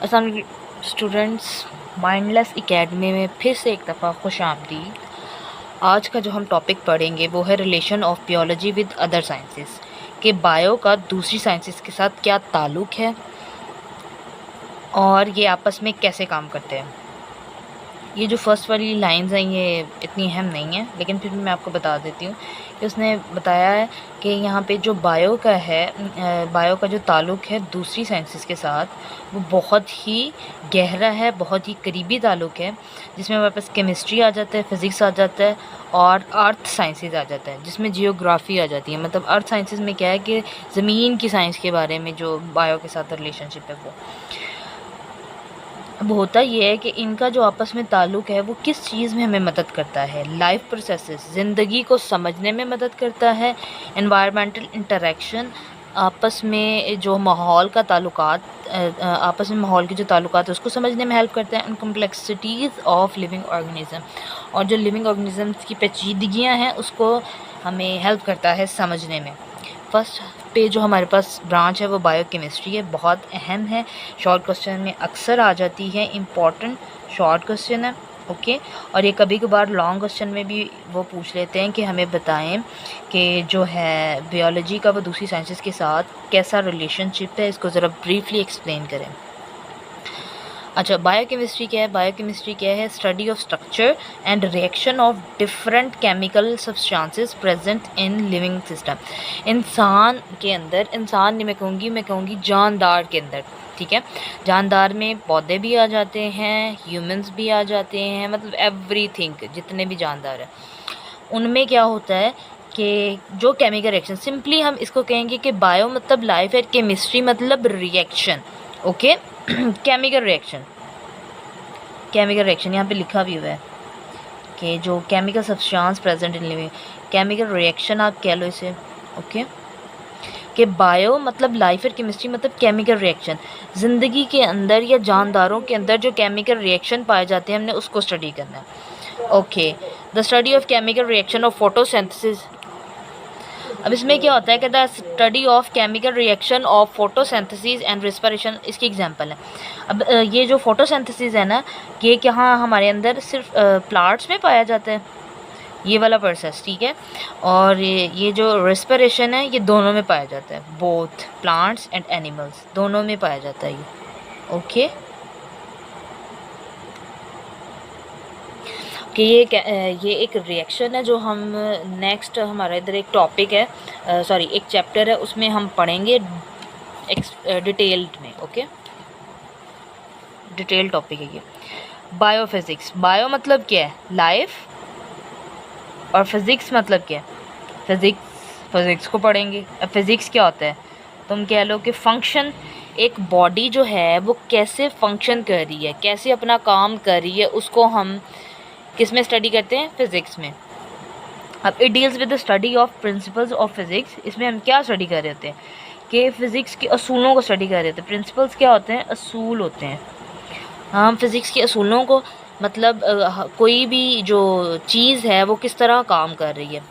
अस्सलाम students, mindless academy में फिर से एक दफ़ा खुशामदीद। आज का जो हम टॉपिक पढ़ेंगे वो है relation of biology with other sciences, कि बायो का दूसरी साइंसेस के साथ क्या ताल्लुक़ है और ये आपस में कैसे काम करते हैं। ये जो फर्स्ट वाली लाइंस हैं ये इतनी अहम नहीं है, लेकिन फिर भी मैं आपको बता देती हूँ कि उसने बताया है कि यहाँ पे जो बायो का है, बायो का जो ताल्लुक़ है दूसरी साइंसेस के साथ वो बहुत ही गहरा है, बहुत ही करीबी ताल्लुक़ है, जिसमें हमारे पास केमिस्ट्री आ जाता है, फ़िज़िक्स आ जाता है और अर्थ साइंसेस आ जाता है, जिसमें जियोग्राफ़ी आ जाती है। मतलब अर्थ साइंसेस में क्या है कि ज़मीन की साइंस के बारे में जो बायो के साथ रिलेशनशिप है वो। अब होता ये है कि इनका जो आपस में ताल्लुक़ है वो किस चीज़ में हमें मदद करता है। लाइफ प्रोसेसेस, ज़िंदगी को समझने में मदद करता है। एनवायरमेंटल इंटरेक्शन, आपस में जो माहौल का ताल्लुकात, आपस में माहौल के जो ताल्लुकात है उसको समझने में हेल्प करता है। And complexities of living organism, और जो लिविंग ऑर्गेनिज़म्स की पेचीदगियाँ हैं उसको हमें हेल्प करता है समझने में। फर्स्ट पे जो हमारे पास ब्रांच है वो बायोकेमिस्ट्री है, बहुत अहम है, शॉर्ट क्वेश्चन में अक्सर आ जाती है, इम्पॉर्टेंट शॉर्ट क्वेश्चन है। ओके, और ये कभी कभार लॉन्ग क्वेश्चन में भी वो पूछ लेते हैं कि हमें बताएं कि जो है बियोलॉजी का वो दूसरी साइंसेस के साथ कैसा रिलेशनशिप है, इसको ज़रा ब्रीफली एक्सप्लेन करें। अच्छा, बायोकेमिस्ट्री क्या है? बायोकेमिस्ट्री क्या है? Study of structure and reaction of different chemical substances present in living system. इंसान के अंदर, इंसान नहीं मैं कहूँगी जानदार के अंदर, ठीक है। जानदार में पौधे भी आ जाते हैं, ह्यूमंस भी आ जाते हैं, मतलब एवरीथिंग, जितने भी जानदार हैं उनमें क्या होता है कि जो केमिकल रिएक्शन, सिंपली हम इसको कहेंगे कि बायो मतलब लाइफ है, केमिस्ट्री मतलब reaction. Okay, chemical reaction, chemical reaction यहाँ पे लिखा भी हुआ है कि जो chemical substance present in living, chemical reaction आप कह लो इसे। ओके, कि बायो मतलब लाइफ और केमिस्ट्री मतलब केमिकल रिएक्शन, ज़िंदगी के अंदर या जानदारों के अंदर जो केमिकल रिएक्शन पाए जाते हैं हमने उसको स्टडी करना है। Okay, the study of chemical reaction of photosynthesis. अब इसमें क्या होता है कि the study of chemical reaction of photosynthesis and respiration, इसकी एग्जांपल है। अब ये जो फोटोसिंथेसिस है ना, ये क्या हमारे अंदर सिर्फ प्लांट्स में पाया जाता है, ये वाला प्रोसेस, ठीक है। और ये जो रेस्पिरेशन है ये दोनों में पाया जाता है, बोथ प्लांट्स एंड एनिमल्स, दोनों में पाया जाता है ये। ओके, कि ये एक रिएक्शन है जो हम नेक्स्ट, हमारा इधर एक टॉपिक है, सॉरी एक चैप्टर है, उसमें हम पढ़ेंगे डिटेल्ड में। ओके, डिटेल टॉपिक है ये। बायोफिज़िक्स, बायो मतलब क्या है? लाइफ, और फिज़िक्स मतलब क्या है? फिज़िक्स को पढ़ेंगे। अब फिज़िक्स क्या होता है? तुम कह लो कि फंक्शन, एक बॉडी जो है वो कैसे फंक्शन कर रही है, कैसे अपना काम कर रही है, उसको हम किस में स्टडी करते हैं? फिज़िक्स में। अब it deals with the study of principles of physics, इसमें हम क्या स्टडी कर रहे होते हैं कि फ़िज़िक्स के असूलों को स्टडी कर रहे होते हैं। प्रिंसिपल्स क्या होते हैं? असूल होते हैं। हम फिज़िक्स के असूलों को, मतलब कोई भी जो चीज़ है वो किस तरह काम कर रही है।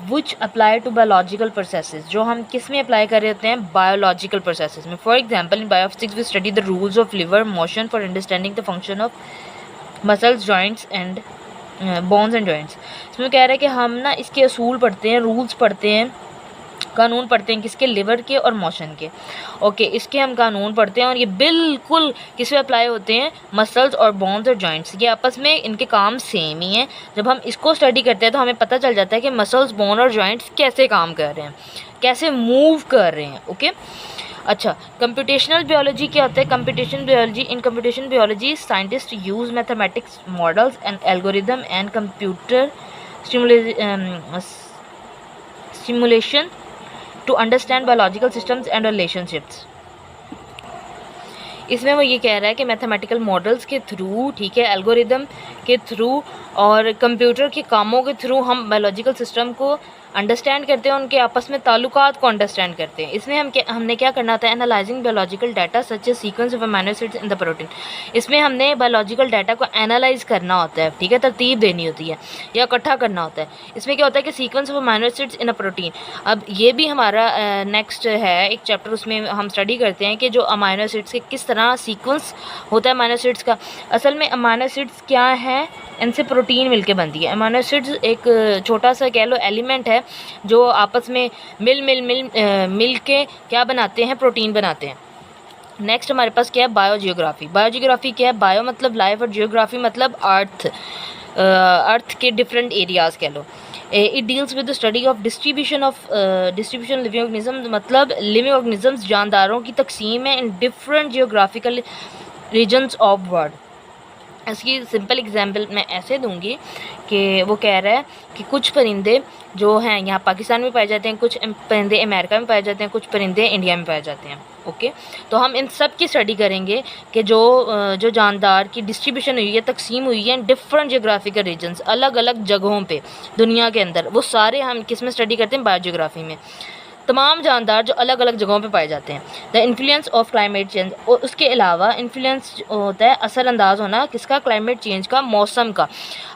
Which apply to biological processes, जो हम किस में अप्लाई कर रहे होते हैं? बायोलॉजिकल प्रोसेसेस में। For example in biophysics we study the rules of lever motion for understanding the function of muscles, joints and bones and joints. इसमें कह रहा है कि हम ना इसके असूल पढ़ते हैं, रूल्स पढ़ते हैं, कानून पढ़ते हैं, किसके? लिवर के और मोशन के। ओके, इसके हम कानून पढ़ते हैं और ये बिल्कुल किस पे अप्लाई होते हैं? मसल्स और बोन्स और जॉइंट्स, ये आपस में इनके काम सेम ही हैं। जब हम इसको स्टडी करते हैं तो हमें पता चल जाता है कि मसल्स, बोन और जॉइंट्स कैसे काम कर रहे हैं, कैसे मूव कर रहे हैं। ओके, अच्छा, कंप्यूटेशनल बायोलॉजी क्या होता है? Computation biology, in computation biology scientist use mathematics models and algorithm and computer simulation to understand biological systems and relationships. इसमें वो ये कह रहा है कि मैथमेटिकल मॉडल्स के थ्रू, ठीक है, एल्गोरिदम के थ्रू और कंप्यूटर के कामों के थ्रू हम बायोलॉजिकल सिस्टम को अंडरस्टैंड करते हैं, उनके आपस में ताल्लुकात को अंडरस्टैंड करते हैं। इसमें हमने क्या करना होता है, analysing biological data such A sequence of amino acids in the protein. इसमें हमने बायोलॉजिकल डाटा को एनालाइज करना होता है, ठीक है, तरतीब देनी होती है या इकट्ठा करना होता है। इसमें क्या होता है कि sequence of amino acids in a protein. अब ये भी हमारा नेक्स्ट है एक चैप्टर, उसमें हम स्टडी करते हैं कि जो अमीनो एसिड्स के किस तरह सीक्वेंस होता है अमीनो एसिड्स का। असल में अमीनो एसिड्स क्या है, इनसे प्रोटीन मिलके बनती है। अमीनो एसिड्स एक छोटा सा कह लो एलिमेंट है जो आपस में मिल के क्या बनाते हैं, प्रोटीन बनाते हैं। नेक्स्ट हमारे पास क्या है, बायोजियोग्राफी। बायोजियोग्राफी क्या है, बायो मतलब लाइफ और जियोग्राफी मतलब अर्थ के डिफरेंट एरियाज़ कह लो। It deals with the study of distribution living organism, मतलब लिविंग ऑर्गेनिजम्स जानदारों की तकसीम है in different geographical regions of world. इसकी सिंपल एग्जांपल मैं ऐसे दूंगी कि वो कह रहा है कि कुछ परिंदे जो हैं यहाँ पाकिस्तान में पाए जाते हैं, कुछ परिंदे अमेरिका में पाए जाते हैं, कुछ परिंदे इंडिया में पाए जाते हैं। ओके, तो हम इन सब की स्टडी करेंगे कि जो जानदार की डिस्ट्रीब्यूशन हुई है, तकसीम हुई है डिफरेंट जियोग्राफिकल रीजन्स, अलग अलग जगहों पे दुनिया के अंदर, वो सारे हम किस में स्टडी करते हैं, बायोजियोग्राफी में। तमाम जानदार जो अलग अलग जगहों पे पाए जाते हैं। The influence of climate change, और उसके अलावा इन्फ्लुएंस होता है असरअंदाज होना किसका, क्लाइमेट चेंज का, मौसम का।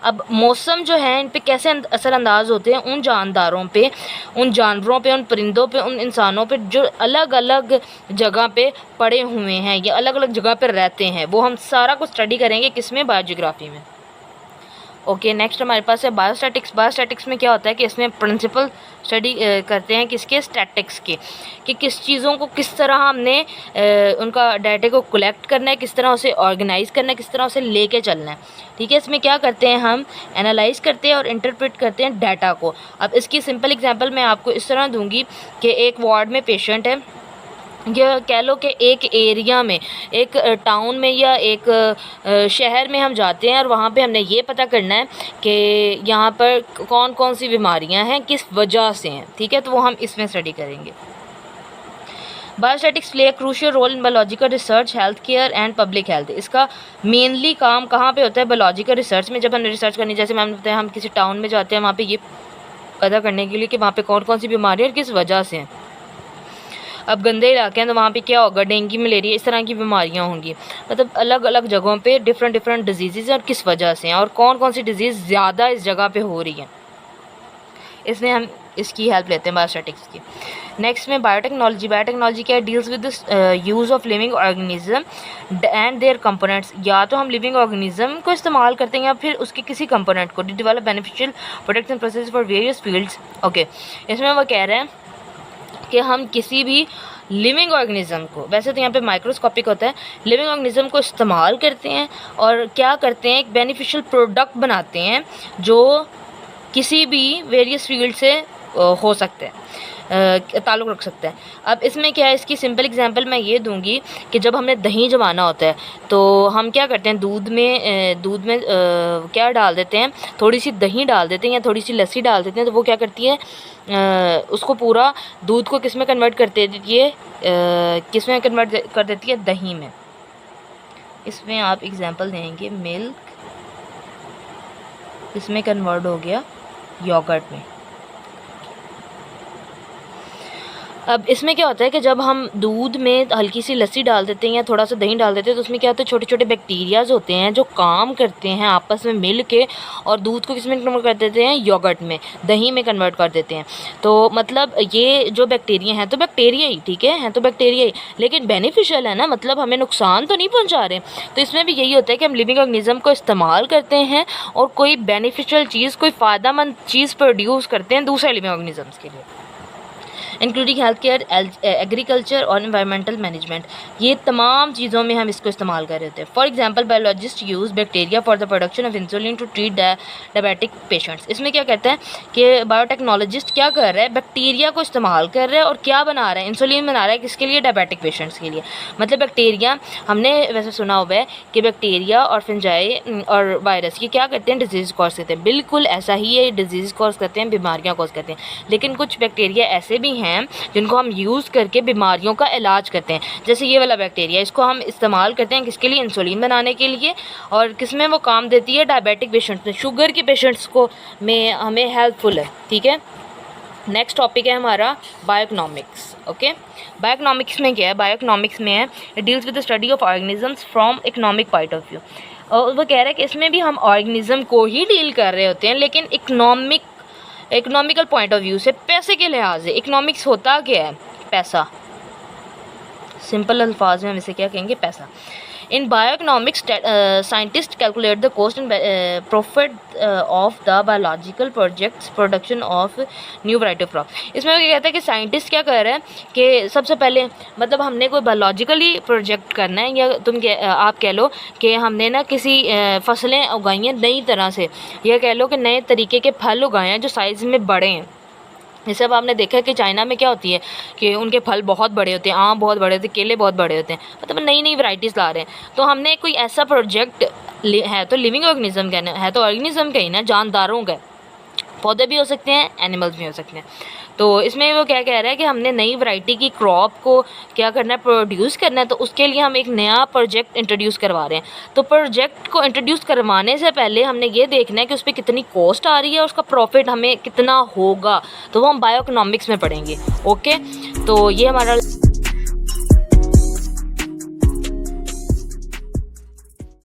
अब मौसम जो है इन पे कैसे असरअंदाज होते हैं, उन जानदारों पे, उन जानवरों पे, उन परिंदों पे, उन इंसानों पे जो अलग अलग जगह पे पड़े हुए हैं या अलग अलग जगह पर रहते हैं, वो हम सारा कुछ स्टडी करेंगे किसमें, बायोजियोग्राफी में। ओके, नेक्स्ट हमारे पास है बायोस्टैटिक्स। बायोस्टैटिक्स में क्या होता है कि इसमें प्रिंसिपल स्टडी करते हैं किसके, स्टैटिक्स के, कि किस चीज़ों को किस तरह हमने उनका डाटा को कलेक्ट करना है, किस तरह उसे ऑर्गेनाइज़ करना है, किस तरह उसे लेके चलना है। ठीक है, इसमें क्या करते हैं, हम एनालाइज करते हैं और इंटरप्रेट करते हैं डाटा को। अब इसकी सिंपल एग्जांपल मैं आपको इस तरह दूंगी कि एक वार्ड में पेशेंट है, ये कह लो कि एक एरिया में, एक टाउन में या एक शहर में हम जाते हैं और वहाँ पे हमने ये पता करना है कि यहाँ पर कौन कौन सी बीमारियाँ हैं, किस वजह से हैं। ठीक है, तो वो हम इसमें स्टडी करेंगे। Biostatics play crucial role in biological research, health care and public health. इसका मेनली काम कहाँ पे होता है, बायोलॉजिकल रिसर्च में। जब हमने रिसर्च करनी, जैसे मैंने बताया हम किसी टाउन में जाते हैं वहाँ पे ये पता करने के लिए कि वहाँ पे कौन कौन सी बीमारियाँ और किस वजह से हैं। अब गंदे इलाके हैं तो वहाँ पे क्या होगा, डेंगू, मलेरिया, इस तरह की बीमारियाँ होंगी। मतलब अलग अलग जगहों पे डिफरेंट डिजीज़ और किस वजह से हैं और कौन कौन सी डिजीज़ ज़्यादा इस जगह पे हो रही है, इसमें हम इसकी हेल्प लेते हैं बायोस्टैटिक्स की। नेक्स्ट में बायोटेक्नोलॉजी। बायोटेक्नोलॉजी क्या है, deals with the use of living organism and there components. या तो हम लिविंग ऑर्गेनिज्म को इस्तेमाल करते हैं या फिर उसके किसी कंपोनेंट को, develop beneficial protection process for various fields. Okay, इसमें वो कह रहे हैं कि हम किसी भी लिविंग ऑर्गेनिज्म को, वैसे तो यहाँ पे माइक्रोस्कोपिक होता है, लिविंग ऑर्गेनिज्म को इस्तेमाल करते हैं और क्या करते हैं, एक बेनिफिशियल प्रोडक्ट बनाते हैं जो किसी भी वेरियस फील्ड से हो सकते हैं, ताल्लुक़ रख सकते हैं। अब इसमें क्या है, इसकी सिंपल एग्जांपल मैं ये दूंगी कि जब हमने दही जमाना होता है तो हम क्या करते हैं, दूध में क्या डाल देते हैं, थोड़ी सी दही डाल देते हैं या थोड़ी सी लस्सी डाल देते हैं, तो वो क्या करती है, उसको पूरा दूध को किस में कन्वर्ट कर देती है, किस में कन्वर्ट कर देती है, दही में। इसमें आप एग्जांपल देंगे, मिल्क इसमें कन्वर्ट हो गया योगर्ट में। अब इसमें क्या होता है कि जब हम दूध में हल्की सी लस्सी डाल देते हैं या थोड़ा सा दही डाल देते हैं तो उसमें क्या होता है, छोटे छोटे बैक्टीरियाज होते हैं जो काम करते हैं आपस में मिल के और दूध को किस में कन्वर्ट कर देते हैं, योगर्ट में, दही में कन्वर्ट कर देते हैं। तो मतलब ये जो बैक्टीरिया हैं तो बैक्टीरिया ही, ठीक है, हैं तो बैक्टीरिया ही, लेकिन बेनिफिशियल है ना, मतलब हमें नुकसान तो नहीं पहुँचा रहे। तो इसमें भी यही होता है कि हम लिविंग ऑर्गेनिज्म को इस्तेमाल करते हैं और कोई बेनिफिशियल चीज़, कोई फ़ायदेमंद चीज़ प्रोड्यूस करते हैं दूसरे लिविंग ऑर्गेनिजम्स के लिए, इंक्लूडिंग हेल्थ केयर, एग्रीकल्चर और इन्वायरमेंटल मैनेजमेंट। ये तमाम चीज़ों में हम इसको इस्तेमाल कर रहे होते हैं। For example, biologist use bacteria for the production of insulin to treat diabetic patients. इसमें क्या कहते हैं कि बायोटेक्नोलॉजिस्ट क्या कर रहा है, बैक्टीरिया को इस्तेमाल कर रहा है और क्या बना रहा है, इंसुलिन बना रहा है, किसके लिए, डायबिटिक पेशेंट्स के लिए। मतलब बैक्टीरिया, हमने वैसे सुना हुआ है कि बैक्टीरिया और फंजाई और वायरस ये क्या करते हैं, डिजीज़ कॉज करते हैं। बिल्कुल ऐसा ही है, डिजीज़ कॉज करते हैं, बीमारियाँ कॉज करते हैं। लेकिन कुछ बैक्टीरिया ऐसे भी हैं हैं जिनको हम यूज़ करके बीमारियों का इलाज करते हैं। जैसे ये वाला बैक्टीरिया, इसको हम इस्तेमाल करते हैं किसके लिए, इंसुलिन बनाने के लिए। और किस में वो काम देती है, डायबिटिक पेशेंट्स में, शुगर के पेशेंट्स को में हमें हेल्पफुल है। ठीक है, नेक्स्ट टॉपिक है हमारा बायोइकोनॉमिक्स। ओके, बायोइकोनॉमिक्स में क्या है, बायोइकोनॉमिक्स में है it deals with the study of organisms from economic point of view. और वो कह रहा है कि इसमें भी हम ऑर्गेनिज्म को ही डील कर रहे होते हैं, लेकिन इकोनॉमिकल पॉइंट ऑफ व्यू से, पैसे के लिहाज से। इकोनॉमिक्स होता क्या है, पैसा। सिंपल अल्फाज में हम इसे क्या कहेंगे, पैसा। In bioeconomics scientist calculate the cost and profit of the biological projects production of new variety of crop. इसमें वो कहता है कि साइंटिस्ट क्या कर रहे हैं कि सबसे पहले मतलब हमने कोई बायोलॉजिकली प्रोजेक्ट करना है, या आप कह लो कि हमने ना किसी फसलें उगाई हैं नई तरह से, या कह लो कि नए तरीके के फल उगाए हैं जो साइज़ में बड़े हैं। जैसे अब आपने देखा है कि चाइना में क्या होती है कि उनके फल बहुत बड़े होते हैं, आम बहुत बड़े होते हैं, केले बहुत बड़े होते हैं, मतलब नई नई वैरायटीज़ ला रहे हैं। तो हमने कोई ऐसा प्रोजेक्ट है तो लिविंग ऑर्गेनिज्म का है तो ऑर्गेनिज्म का ही ना, जानदारों का, पौधे भी हो सकते हैं, एनिमल्स भी हो सकते हैं। तो इसमें वो क्या कह रहा है कि हमने नई वैरायटी की क्रॉप को क्या करना है, प्रोड्यूस करना है। तो उसके लिए हम एक नया प्रोजेक्ट इंट्रोड्यूस करवा रहे हैं। तो प्रोजेक्ट को इंट्रोड्यूस करवाने से पहले हमने ये देखना है कि उस पर कितनी कॉस्ट आ रही है और उसका प्रॉफिट हमें कितना होगा। तो वो हम बायोइकोनॉमिक्स में पढ़ेंगे। ओके, तो ये हमारा